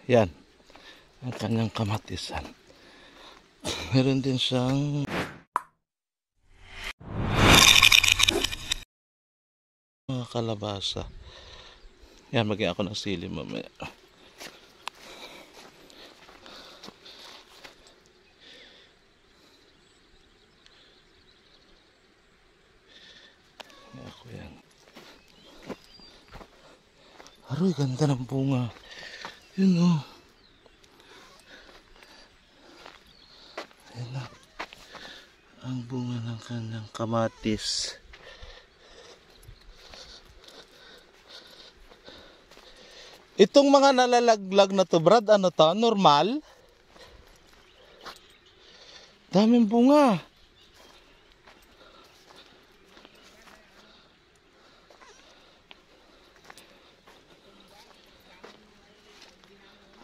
Yan, ang kanyang kamatisan. Meron din siyang mga kalabasa. Yan, magiging ako ng sili mamaya. Ako yan. Aroy, ganda ng bunga. Yun o. Ayan na. Ang bunga ng kanyang kamatis. Itong mga nalalaglag na to, Brad, ano to? Normal? Daming bunga.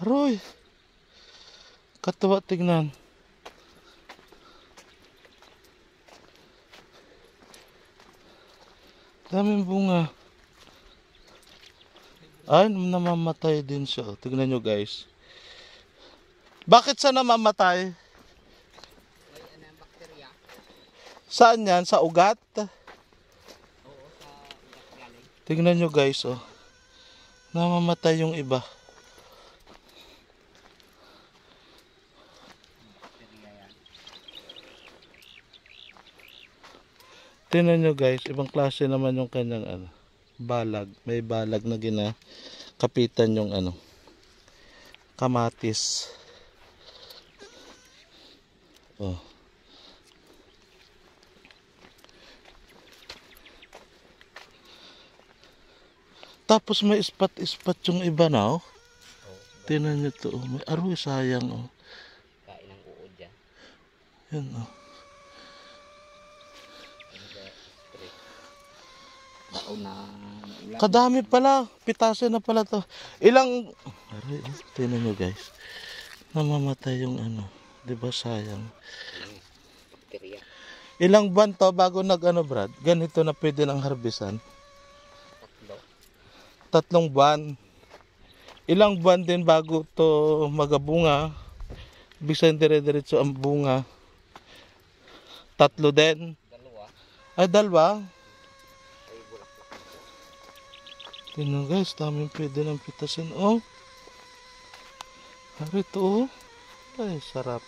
Aroy. Katuwa tignan. Daming bunga. Ay, namamatay din siya. Tignan nyo guys. Bakit siya namamatay? Saan yan? Sa ugat? Tignan nyo guys, oh. Namamatay yung iba. Tingnan nyo guys, ibang klase naman yung kanyang balag. May balag na ginakapitan yung kamatis. Oh. Tapos may ispat-ispat yung iba na oh. Tingnan nyo to, oh. May aroy sayang oh. Kain ng uod dyan. Yan oh. Kadami pala, pitasin na pala to. Ilang, aray, tingnan nyo guys. Namamatay yung di ba sayang. Ilang buwan to bago Brad? Ganito na pwede ng harbisan? 3 buwan. Ilang buwan din bago to magabunga? Bisan dire-diretso ang bunga. 3 din. 2. Ay, 2. Tingnan guys, daming pwede ng pitasin. Oh. Harito oh. Ay, sarap.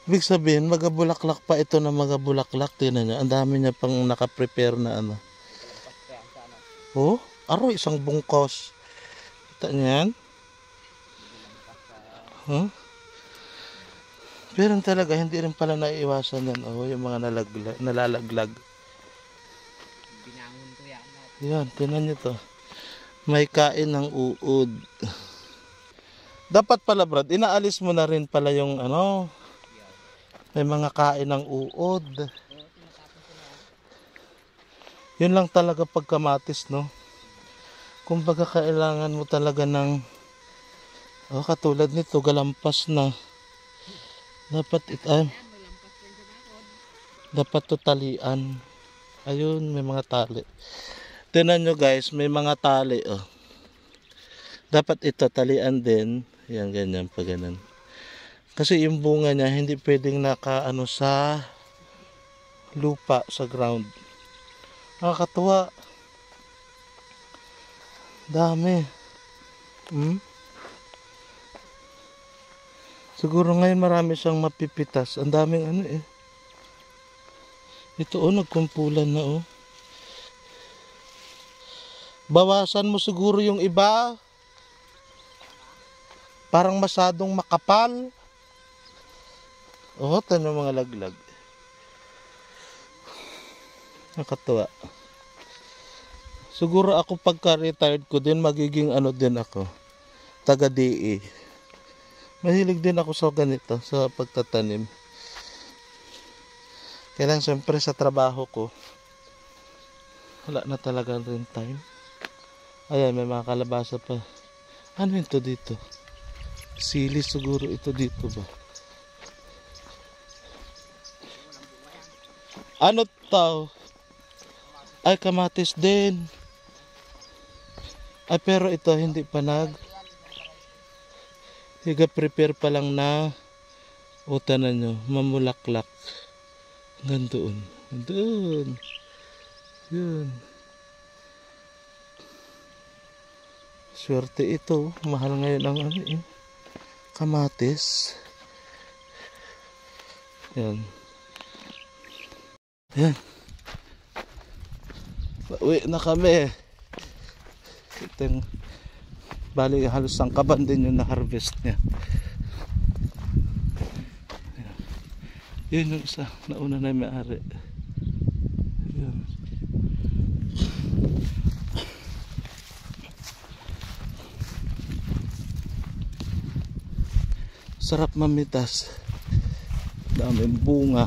Ibig sabihin, magabulaklak pa ito na magabulaklak. Tingnan nyo, ang dami niya pang nakaprepare na Oh, aroy, isang bungkos. Kita niyo yan? Huh? Pero talaga, hindi rin pala naiiwasan yan. Oh, yung mga nalalaglag. Binangon ko yan. Yan, tingnan nyo to. May kain ng uod. Dapat pala Brad, inaalis mo na rin pala yung may mga kain ng uod. Yun lang talaga pagkamatis, no? Kumbaga kailangan mo talaga ng katulad nito, galampas na. Dapat tutalian. Ayun, may mga tali. Tingnan nyo guys, may mga tali oh. Dapat ito talian din. Yan, ganyan pa ganun. Kasi yung bunga niya hindi pwedeng sa lupa, sa ground. Nakakatuwa. Dami. Siguro ngayon marami siyang mapipitas. Ang daming Ito nagkumpulan na oh. Bawasan mo siguro yung iba. Parang masadong makapal. Oh, tanong mga laglag. Nakatuwa. Siguro ako pagka-retired ko din magiging din ako. Taga-DE. Mahilig din ako sa ganito, sa pagtatanim. Kailan siyempre sa trabaho ko, wala na talaga rin time. Ayan, may mga kalabasa pa. Ano ito dito? Sili siguro ito dito ba? Ano to? Ay, kamatis din. Ah, pero ito hindi pa higa-prepare pa lang na utanan nyo, mamulaklak. Hanggang doon. Doon. Yun. Swerte ito. Mahal ngayon ang ano eh. Kamatis. Yan. Yan. Pauwi na kami. Ito yung bali halos ang kaban din yung na-harvest niya. Yun yung isa. Nauna na may-ari. Yun. Sarap mamitas. Daming bunga.